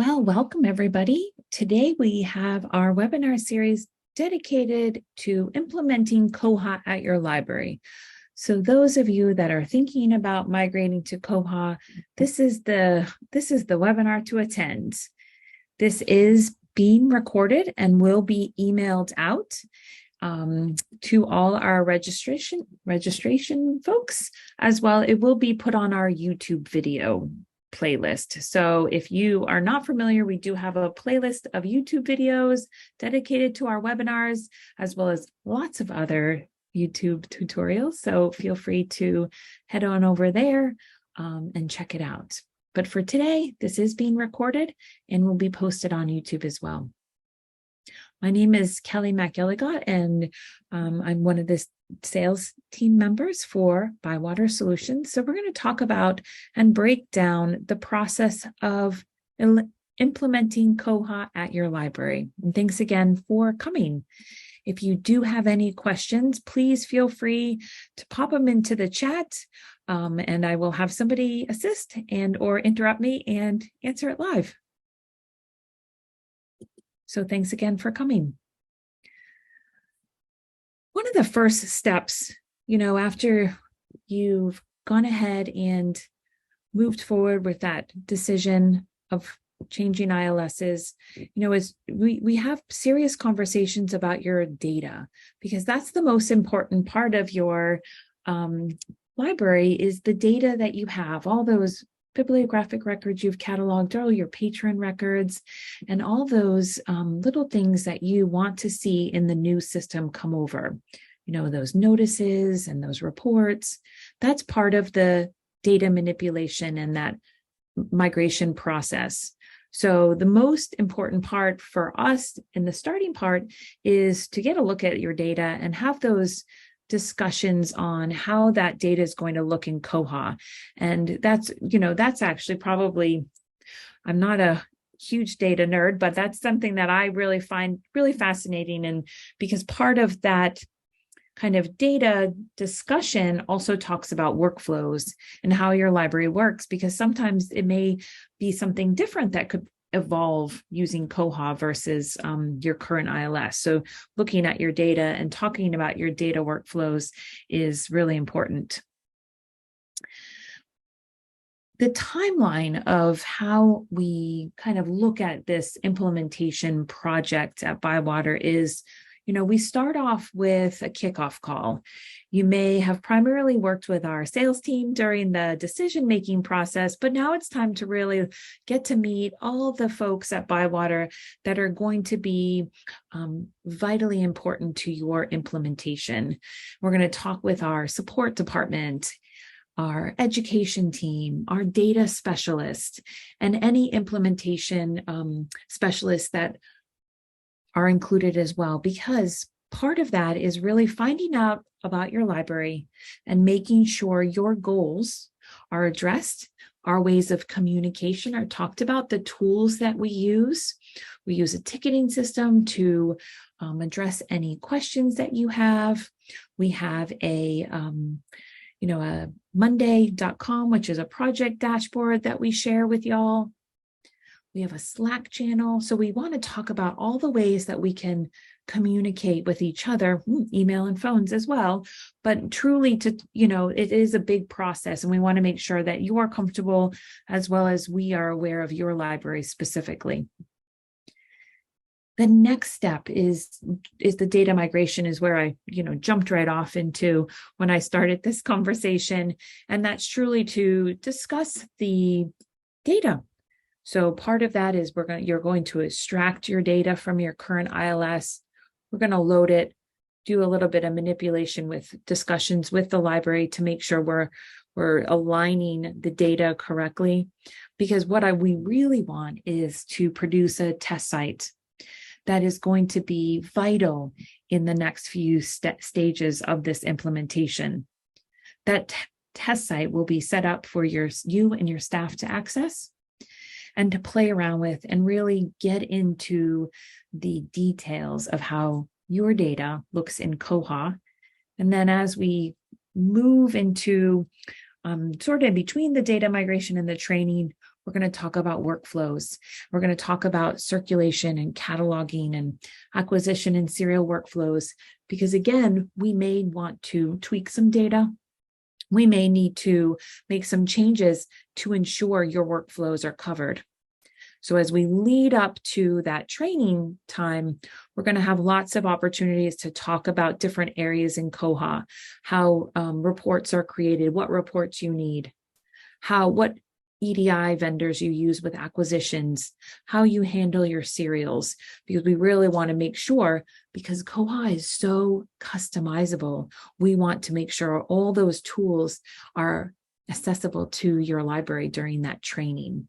Well, welcome everybody. Today we have our webinar series dedicated to implementing Koha at your library. So those of you that are thinking about migrating to Koha, this is the webinar to attend. This is being recorded and will be emailed out to all our registration folks as well. It will be put on our YouTube video playlist. So if you are not familiar, we do have a playlist of YouTube videos dedicated to our webinars, as well as lots of other YouTube tutorials. So feel free to head on over there and check it out. But for today, this is being recorded and will be posted on YouTube as well. My name is Kelly McElligott, and I'm one of the sales team members for Bywater Solutions. So we're going to talk about and break down the process of implementing Koha at your library. And thanks again for coming. If you do have any questions, please feel free to pop them into the chat, and I will have somebody assist and or interrupt me and answer it live. So thanks again for coming. One of the first steps, after you've gone ahead and moved forward with that decision of changing ILSs, is we have serious conversations about your data, because that's the most important part of your library is the data that you have, all those bibliographic records you've cataloged, all your patron records, and all those little things that you want to see in the new system come over. Those notices and those reports, that's part of the data manipulation and that migration process. So the most important part for us in the starting part is to get a look at your data and have those discussions on how that data is going to look in Koha. And that's actually probably, I'm not a huge data nerd, but that's something that I really find really fascinating. And because part of that kind of data discussion also talks about workflows and how your library works, because sometimes it may be something different that could evolve using Koha versus your current ILS. So looking at your data and talking about your data workflows is really important. The timeline of how we kind of look at this implementation project at Bywater is, we start off with a kickoff call. You may have primarily worked with our sales team during the decision-making process, but now it's time to really get to meet all the folks at Bywater that are going to be vitally important to your implementation. We're going to talk with our support department, our education team, our data specialist, and any implementation specialists that are included as well, because part of that is really finding out about your library and making sure your goals are addressed. Our ways of communication are talked about, the tools that we use. We use a ticketing system to address any questions that you have. We have a monday.com, which is a project dashboard that we share with y'all. We have a Slack channel. So we want to talk about all the ways that we can communicate with each other, email and phones as well. But truly it is a big process, and we want to make sure that you are comfortable as well as we are aware of your library specifically. The next step is the data migration, is where I, jumped right off into when I started this conversation. And that's truly to discuss the data. So part of that is you're going to extract your data from your current ILS. We're going to load it, do a little bit of manipulation with discussions with the library to make sure we're aligning the data correctly. Because what we really want is to produce a test site that is going to be vital in the next few stages of this implementation. That test site will be set up for you and your staff to access and to play around with and really get into the details of how your data looks in Koha. And then as we move into sort of in between the data migration and the training, We're going to talk about workflows. We're going to talk about circulation and cataloging and acquisition and serial workflows, because again, we may want to tweak some data. We may need to make some changes to ensure your workflows are covered. So as we lead up to that training time, we're going to have lots of opportunities to talk about different areas in Koha, how reports are created, what reports you need, what EDI vendors you use with acquisitions, how you handle your serials, because we really want to make sure, because Koha is so customizable, we want to make sure all those tools are accessible to your library during that training.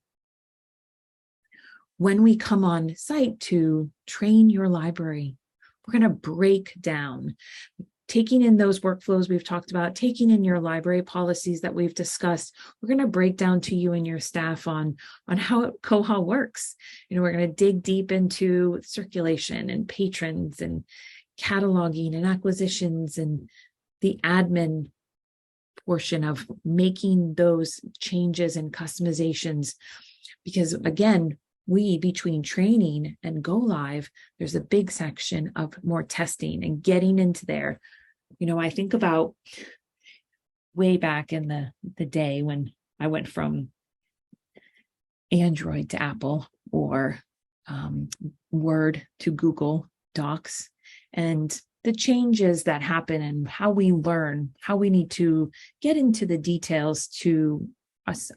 When we come on site to train your library, we're going to break down, taking in those workflows we've talked about, taking in your library policies that we've discussed. We're going to break down to you and your staff on how Koha works. We're going to dig deep into circulation and patrons and cataloging and acquisitions and the admin portion of making those changes and customizations. Because again, between training and go live, there's a big section of more testing and getting into there. I think about way back in the day when I went from Android to Apple, or Word to Google Docs, and the changes that happen and how we learn, how we need to get into the details to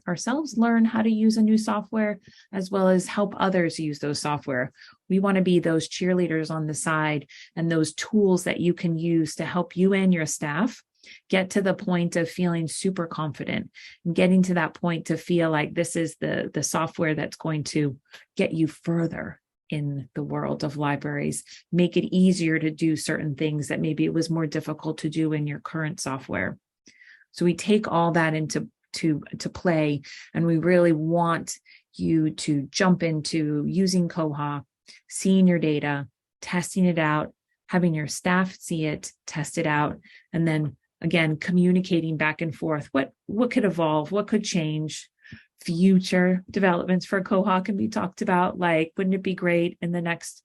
ourselves learn how to use a new software, as well as help others use those software. We want to be those cheerleaders on the side and those tools that you can use to help you and your staff get to the point of feeling super confident and getting to that point to feel like this is the software that's going to get you further in the world of libraries, make it easier to do certain things that maybe it was more difficult to do in your current software. So we take all that into play, and we really want you to jump into using Koha, seeing your data, testing it out, having your staff see it, test it out, and then again communicating back and forth what could evolve, what could change. Future developments for Koha can be talked about, like wouldn't it be great in the next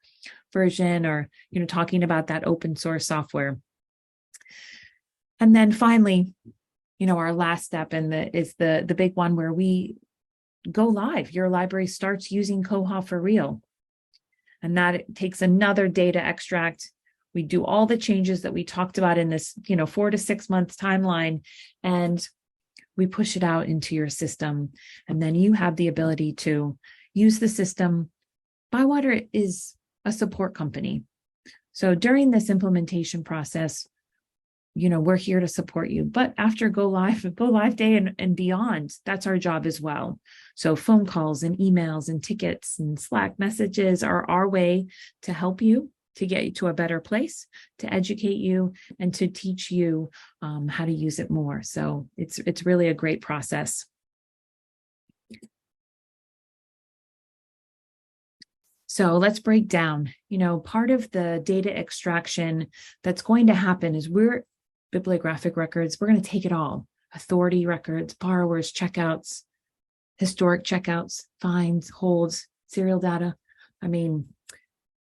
version, or talking about that open source software. And then finally, our last step is the big one where we go live. Your library starts using Koha for real. And that takes another data extract. We do all the changes that we talked about in this, 4 to 6 months timeline, and we push it out into your system. And then you have the ability to use the system. Bywater is a support company. So during this implementation process, we're here to support you. But after go live day and beyond, that's our job as well. So phone calls and emails and tickets and Slack messages are our way to help you, to get you to a better place, to educate you, and to teach you how to use it more. So it's really a great process. So let's break down, part of the data extraction that's going to happen is bibliographic records, we're going to take it all. Authority records, borrowers, checkouts, historic checkouts, fines, holds, serial data.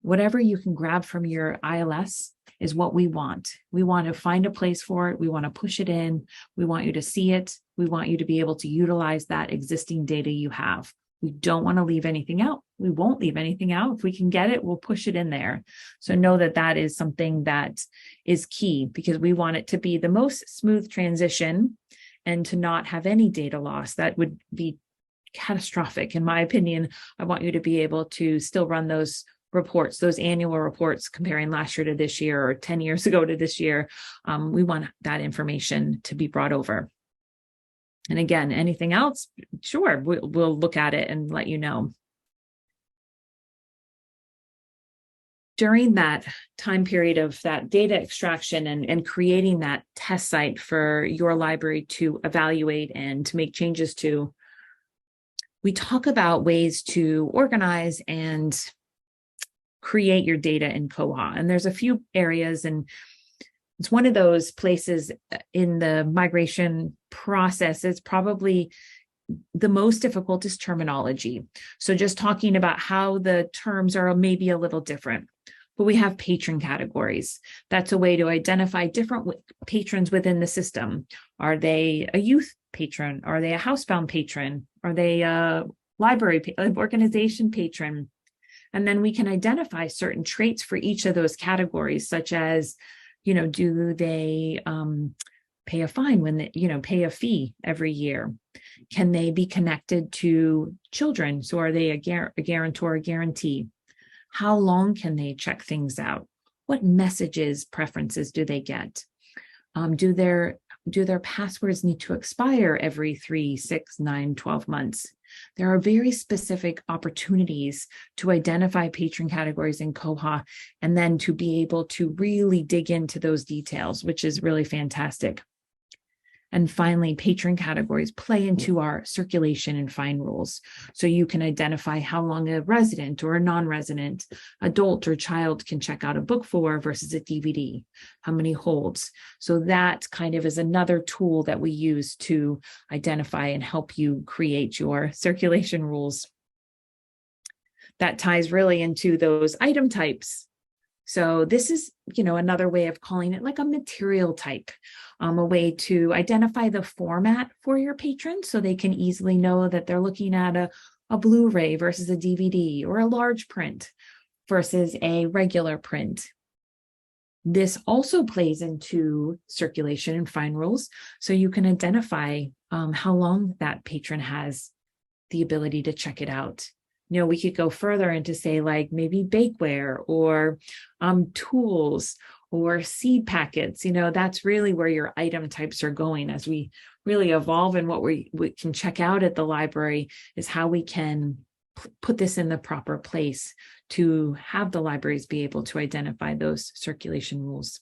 Whatever you can grab from your ILS is what we want. We want to find a place for it. We want to push it in. We want you to see it. We want you to be able to utilize that existing data you have. We don't want to leave anything out. We won't leave anything out. If we can get it, we'll push it in there. So know that is something that is key, because we want it to be the most smooth transition and to not have any data loss. That would be catastrophic, in my opinion. I want you to be able to still run those reports, those annual reports comparing last year to this year or 10 years ago to this year. We want that information to be brought over. And again, anything else, sure, we'll look at it and let you know. During that time period of that data extraction and creating that test site for your library to evaluate and to make changes to, we talk about ways to organize and create your data in Koha. And there's a few areas, and it's one of those places in the migration process. It's probably the most difficult is terminology. So just talking about how the terms are maybe a little different. But we have patron categories. That's a way to identify different patrons within the system. Are they a youth patron? Are they a housebound patron? Are they a library organization patron? And then we can identify certain traits for each of those categories, such as, do they pay a fine when they, pay a fee every year? Can they be connected to children? So are they a guarantor or guarantee? How long can they check things out? What messages, preferences do they get? Do their passwords need to expire every 3, 6, 9, 12 months? There are very specific opportunities to identify patron categories in Koha and then to be able to really dig into those details, which is really fantastic. And finally, patron categories play into our circulation and fine rules. So you can identify how long a resident or a non-resident, adult or child can check out a book for versus a DVD, how many holds. So that kind of is another tool that we use to identify and help you create your circulation rules. That ties really into those item types. So this is, another way of calling it like a material type, a way to identify the format for your patrons so they can easily know that they're looking at a Blu-ray versus a DVD, or a large print versus a regular print. This also plays into circulation and fine rules, so you can identify how long that patron has the ability to check it out. We could go further into say like maybe bakeware or tools or seed packets. That's really where your item types are going as we really evolve. And what we can check out at the library is how we can put this in the proper place to have the libraries be able to identify those circulation rules.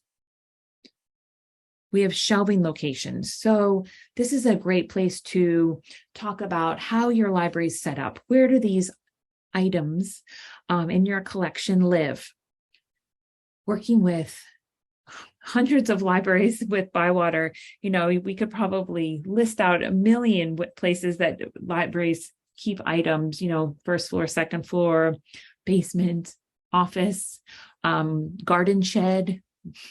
We have shelving locations. So this is a great place to talk about how your library is set up. Where do these items in your collection live? Working with hundreds of libraries with Bywater, we could probably list out a million places that libraries keep items, first floor, second floor, basement, office, garden shed,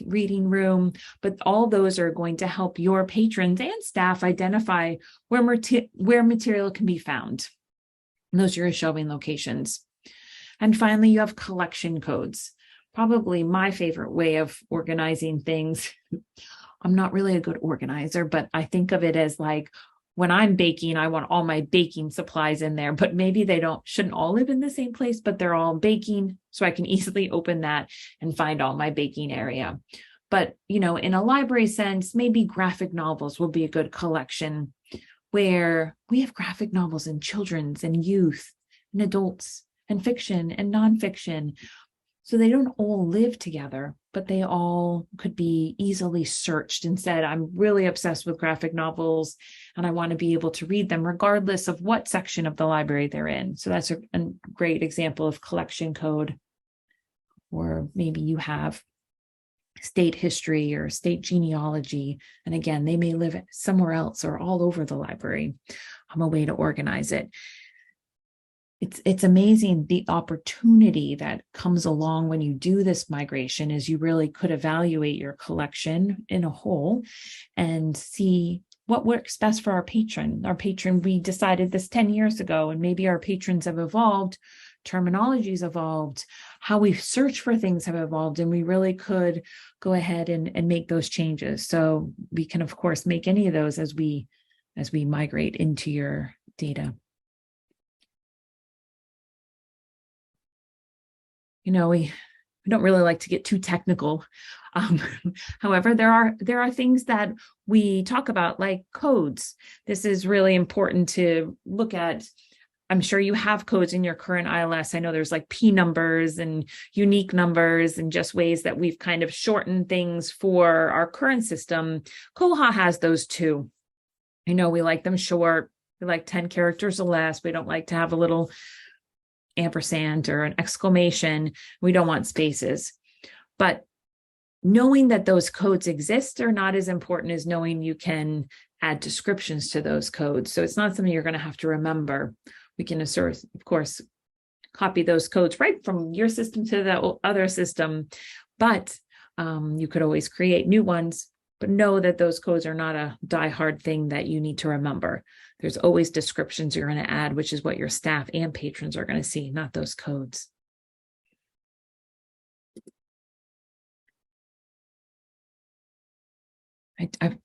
reading room, but all those are going to help your patrons and staff identify where material can be found. And those are your shelving locations. And finally, you have collection codes. Probably my favorite way of organizing things. I'm not really a good organizer, but I think of it as like when I'm baking, I want all my baking supplies in there, but maybe they shouldn't all live in the same place, but they're all baking. So I can easily open that and find all my baking area. But, in a library sense, maybe graphic novels will be a good collection, where we have graphic novels in children's and youth and adults and fiction and nonfiction. So they don't all live together, but they all could be easily searched and said, I'm really obsessed with graphic novels and I want to be able to read them regardless of what section of the library they're in. So that's a great example of collection code. Or maybe you have state history or state genealogy. And again, they may live somewhere else or all over the library. A way to organize it. It's amazing the opportunity that comes along when you do this migration, is you really could evaluate your collection in a whole and see what works best for our patron. We decided this 10 years ago, and maybe our patrons have evolved, terminology's evolved, how we search for things have evolved, and we really could go ahead and make those changes. So we can, of course, make any of those as we migrate into your data. We don't really like to get too technical. However, there are things that we talk about, like codes. This is really important to look at. I'm sure you have codes in your current ILS. I know there's like P numbers and unique numbers and just ways that we've kind of shortened things for our current system. Koha has those too. We like them short. We like 10 characters or less. We don't like to have a little ampersand or an exclamation. We don't want spaces. But knowing that those codes exist are not as important as knowing you can add descriptions to those codes. So it's not something you're going to have to remember. We can assert, of course, copy those codes right from your system to the other system, but you could always create new ones, but know that those codes are not a die-hard thing that you need to remember. There's always descriptions you're going to add, which is what your staff and patrons are going to see, not those codes. I've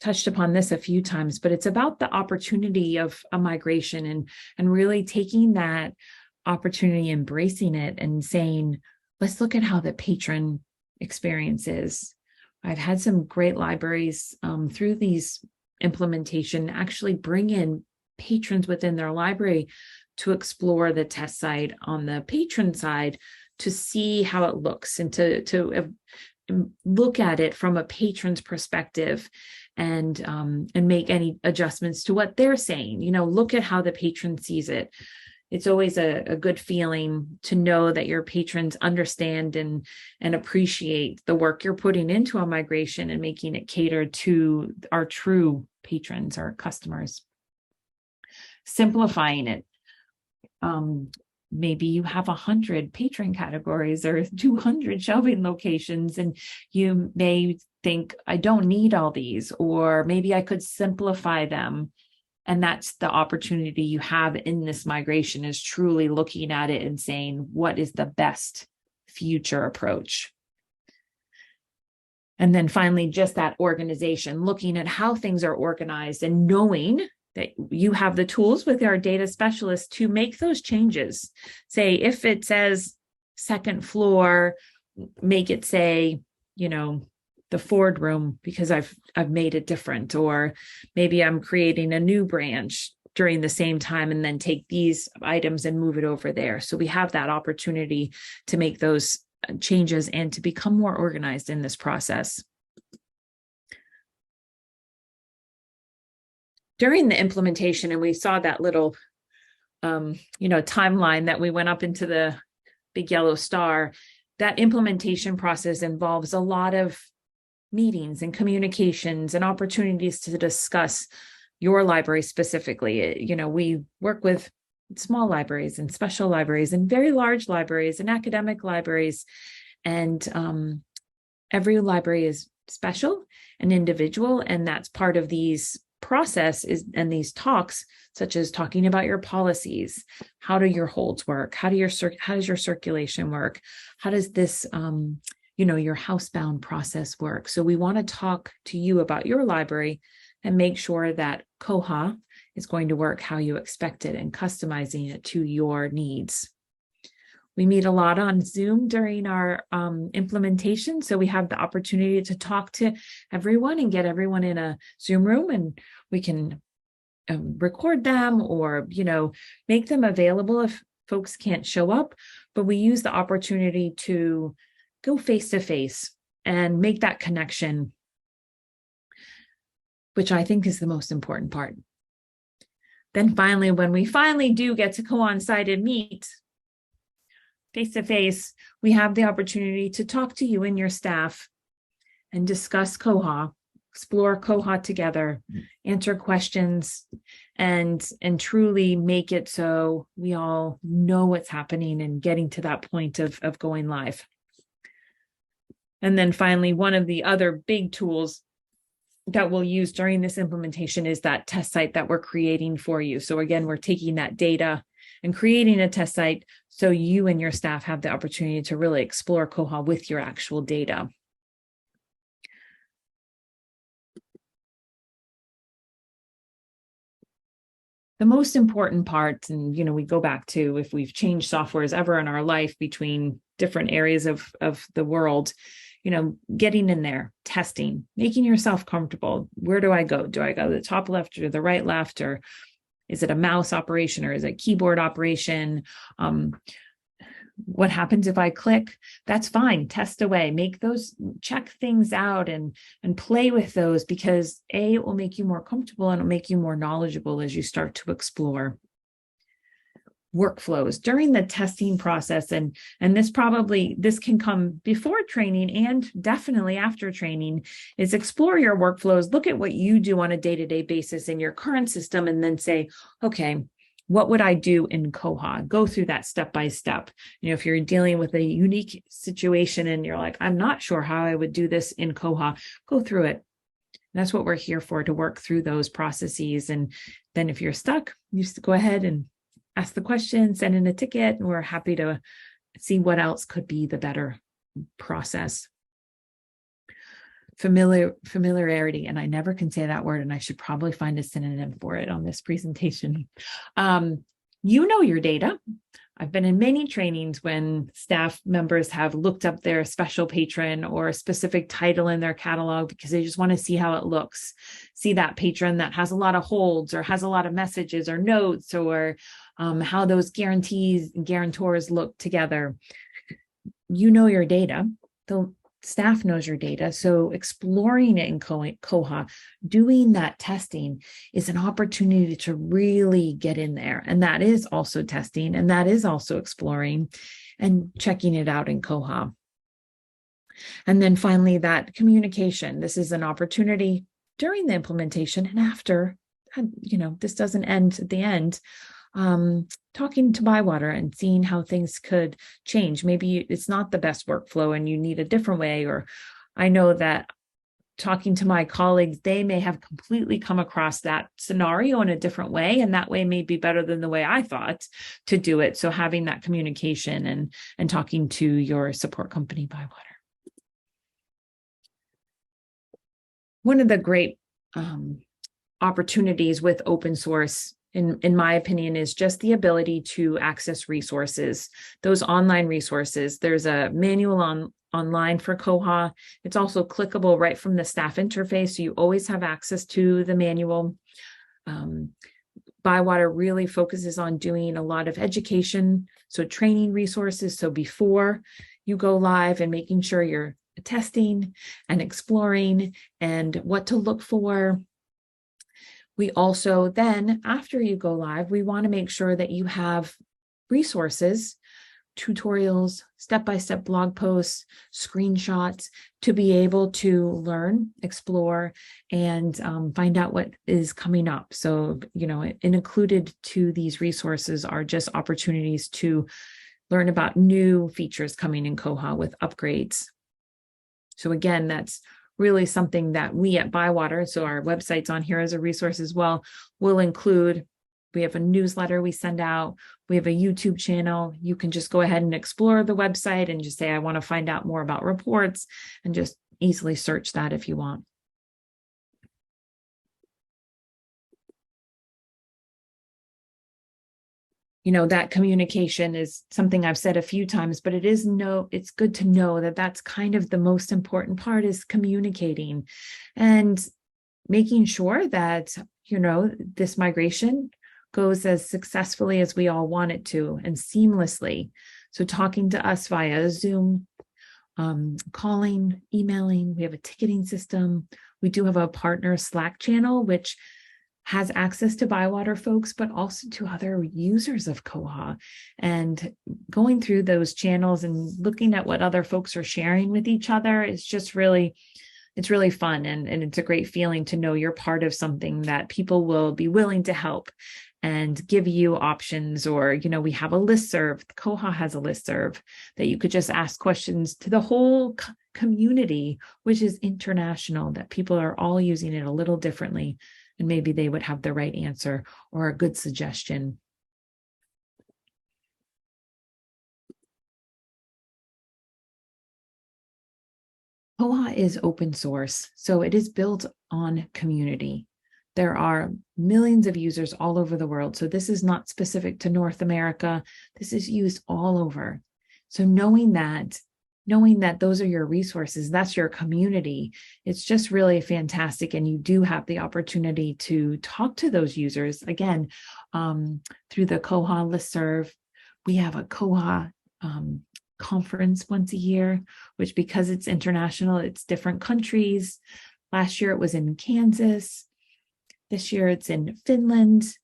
touched upon this a few times, but it's about the opportunity of a migration and really taking that opportunity, embracing it and saying, let's look at how the patron experiences. I've had some great libraries through these implementation actually bring in patrons within their library to explore the test site on the patron side to see how it looks and to look at it from a patron's perspective and make any adjustments to what they're saying. Look at how the patron sees it. It's always a good feeling to know that your patrons understand and appreciate the work you're putting into a migration and making it cater to our true patrons, our customers. Simplifying it. Maybe you have 100 patron categories or 200 shelving locations, and you may think, I don't need all these, or maybe I could simplify them. And that's the opportunity you have in this migration, is truly looking at it and saying, what is the best future approach? And then finally, just that organization, looking at how things are organized and knowing that you have the tools with our data specialists to make those changes. Say, if it says second floor, make it say, the Ford room, because I've made it different, or maybe I'm creating a new branch during the same time and then take these items and move it over there. So we have that opportunity to make those changes and to become more organized in this process. During the implementation, and we saw that little, timeline that we went up into the big yellow star, that implementation process involves a lot of meetings and communications and opportunities to discuss your library specifically. We work with small libraries and special libraries and very large libraries and academic libraries. And every library is special and individual. And that's part of these and these talks, such as talking about your policies. How do your holds work? How does your circulation work? How does this, your housebound process work? So we want to talk to you about your library and make sure that Koha is going to work how you expect it and customizing it to your needs. We meet a lot on Zoom during our implementation. So we have the opportunity to talk to everyone and get everyone in a Zoom room, and we can record them or, make them available if folks can't show up. But we use the opportunity to go face to face and make that connection, which I think is the most important part. Then finally, when we finally do get to go on site and meet face to face, we have the opportunity to talk to you and your staff and discuss Koha, explore Koha together, answer questions, and truly make it so we all know what's happening and getting to that point of going live. And then finally, one of the other big tools that we'll use during this implementation is that test site that we're creating for you. So again, we're taking that data and creating a test site so you and your staff have the opportunity to really explore Koha with your actual data. The most important part, and we go back to if we've changed softwares ever in our life between different areas of the world, getting in there, testing, making yourself comfortable. Where do I go? Do I go to the top left or the right left? Or is it a mouse operation or is it keyboard operation? What happens if I click? That's fine. Test away. Check things out and play with those, because it will make you more comfortable and it'll make you more knowledgeable as you start to explore. workflows during the testing process. And this can come before training and definitely after training, is explore your workflows, look at what you do on a day-to-day basis in your current system, and then say, okay, what would I do in Koha? Go through that step by step. If you're dealing with a unique situation and you're like, I'm not sure how I would do this in Koha, go through it. That's what we're here for, to work through those processes. And then if you're stuck, you just go ahead and ask the question, send in a ticket, and we're happy to see what else could be the better process. Familiarity, and I never can say that word, and I should probably find a synonym for it on this presentation. You know your data. I've been in many trainings when staff members have looked up their special patron or a specific title in their catalog because they just want to see how it looks, see that patron that has a lot of holds or has a lot of messages or notes, or how those guarantees and guarantors look together. You know your data. The staff knows your data. So exploring it in Koha, doing that testing is an opportunity to really get in there. And that is also testing, and that is also exploring and checking it out in Koha. And then finally, that communication. This is an opportunity during the implementation and after, this doesn't end at the end. Talking to Bywater and seeing how things could change. Maybe it's not the best workflow and you need a different way. Or I know that talking to my colleagues, they may have completely come across that scenario in a different way, and that way may be better than the way I thought to do it. So having that communication and talking to your support company, Bywater. One of the great opportunities with open source, in my opinion, is just the ability to access resources, those online resources. There's a manual online for Koha. It's also clickable right from the staff interface, so you always have access to the manual. Bywater really focuses on doing a lot of education, so training resources. So before you go live and making sure you're testing and exploring and what to look for. We also then, after you go live, we want to make sure that you have resources, tutorials, step-by-step blog posts, screenshots to be able to learn, explore, and find out what is coming up. So, included to these resources are just opportunities to learn about new features coming in Koha with upgrades. So again, that's really something that we at Bywater, so our website's on here as a resource as well, will include. We have a newsletter we send out. We have a YouTube channel. You can just go ahead and explore the website and just say, I want to find out more about reports, and just easily search that if you want. That communication is something I've said a few times, but it's good to know that that's kind of the most important part, is communicating and making sure that, this migration goes as successfully as we all want it to and seamlessly. So talking to us via Zoom, calling, emailing, we have a ticketing system. We do have a partner Slack channel, which has access to Bywater folks, but also to other users of Koha, and going through those channels and looking at what other folks are sharing with each other is just really, it's really fun. And it's a great feeling to know you're part of something that people will be willing to help and give you options. Or, we have a listserv. Koha has a listserv that you could just ask questions to the whole community, which is international, that people are all using it a little differently. And maybe they would have the right answer or a good suggestion. Koha is open source, so it is built on community. There are millions of users all over the world. So this is not specific to North America. This is used all over. So knowing that those are your resources, that's your community, it's just really fantastic. And you do have the opportunity to talk to those users, again, through the Koha listserv. We have a Koha conference once a year, which, because it's international, it's different countries. Last year it was in Kansas. This year it's in Finland.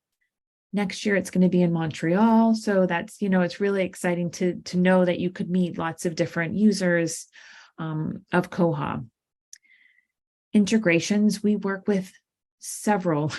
Next year, it's going to be in Montreal. So that's, it's really exciting to know that you could meet lots of different users of Koha. Integrations, we work with several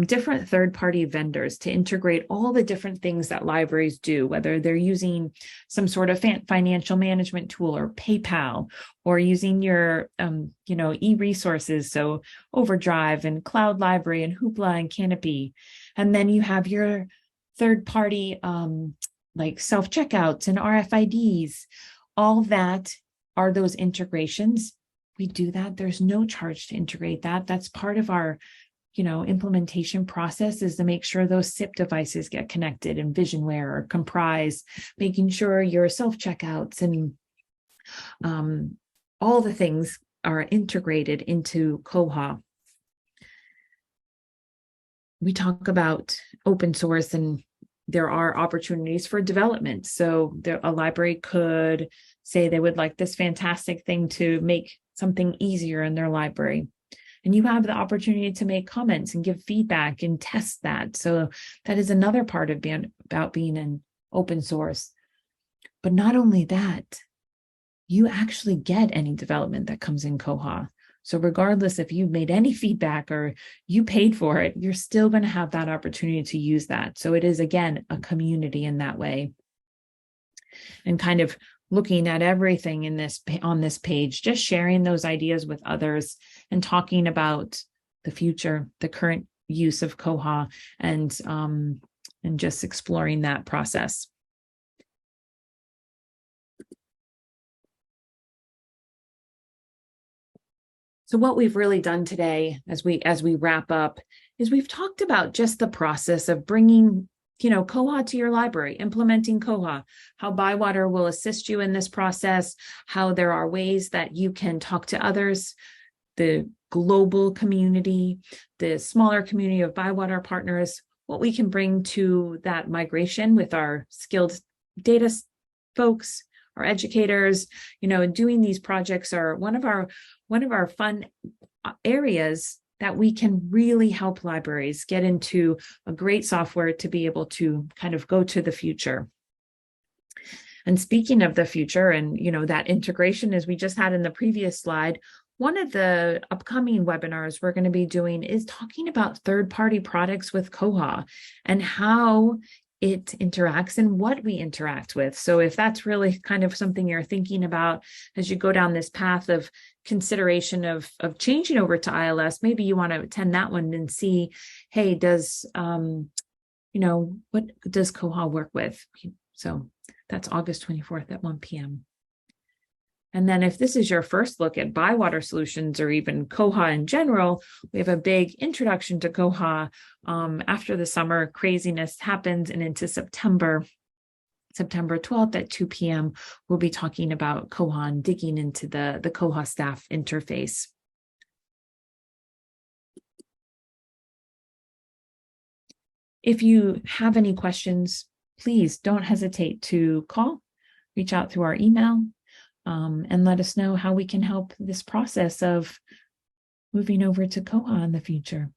different third-party vendors to integrate all the different things that libraries do, whether they're using some sort of financial management tool or PayPal, or using your, e-resources, so Overdrive and Cloud Library and Hoopla and Canopy. And then you have your third-party like self-checkouts and RFIDs. All that are those integrations. We do that. There's no charge to integrate that. That's part of our implementation process, is to make sure those SIP devices get connected in Visionware or Comprise, making sure your self-checkouts and all the things are integrated into Koha. We talk about open source, and there are opportunities for development. So a library could say they would like this fantastic thing to make something easier in their library. And you have the opportunity to make comments and give feedback and test that. So that is another part of about being an open source. But not only that, you actually get any development that comes in Koha. So regardless if you've made any feedback or you paid for it, you're still going to have that opportunity to use that. So it is, again, a community in that way. And kind of looking at everything on this page, just sharing those ideas with others and talking about the future, the current use of Koha, and just exploring that process. So what we've really done today, as we wrap up, is we've talked about just the process of bringing Koha to your library, implementing Koha, how Bywater will assist you in this process, how there are ways that you can talk to others, the global community, the smaller community of Bywater partners, what we can bring to that migration with our skilled data folks, our educators. Doing these projects are one of our fun areas that we can really help libraries get into a great software to be able to kind of go to the future. And speaking of the future and, that integration, as we just had in the previous slide, one of the upcoming webinars we're going to be doing is talking about third-party products with Koha and how it interacts and what we interact with. So if that's really kind of something you're thinking about as you go down this path of consideration of changing over to ILS, maybe you want to attend that one and see, hey, what does Koha work with? So that's August 24th at 1 p.m. And then if this is your first look at Bywater solutions or even Koha in general, we have a big introduction to Koha after the summer craziness happens, and into September 12th at 2 p.m., we'll be talking about Koha and digging into the Koha staff interface. If you have any questions, please don't hesitate to call, reach out through our email, and let us know how we can help this process of moving over to Koha in the future.